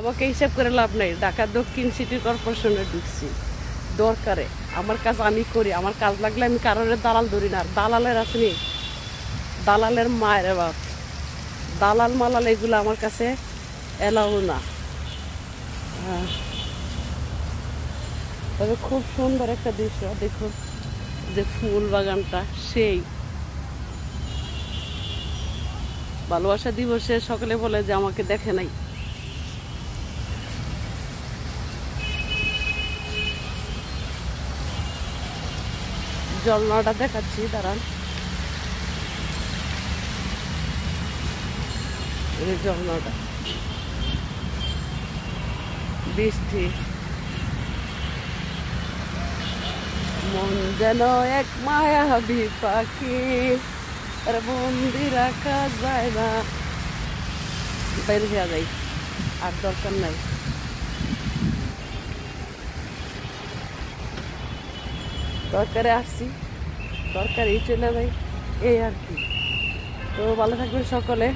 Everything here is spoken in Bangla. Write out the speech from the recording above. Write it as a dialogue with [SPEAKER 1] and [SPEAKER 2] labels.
[SPEAKER 1] আমাকে হিসাব করে লাভ নাই, ঢাকা দক্ষিণ সিটি কর্পোরেশনে ঢুকছি দরকারে, আমার কাজ আমি করি, আমার কাজ লাগলে আমি কারোর দালাল ধরি না। আর দালালের আসেনি, দালালের মায়ের বাপ, দালাল মালাল এগুলো আমার কাছে এলাও না। তবে খুব সুন্দর একটা দৃশ্য, দেখুন যে ফুল বাগানটা, সেই ভালোবাসা দিবসে সকলে বলে যে আমাকে দেখে নাই। ঝর্ণাটা দেখাচ্ছি, দাঁড়ান। এই ঝর্ণাটা, বৃষ্টি, মন যেন এক মায়াবী পাখি, আর বন্দি রাখা যায় না। বের হয়ে যাই, আর দরকার নাই। দরকারে আসছি, দরকারই চলে যাই, এই আর কি। তো ভালো থাকবেন সকলে।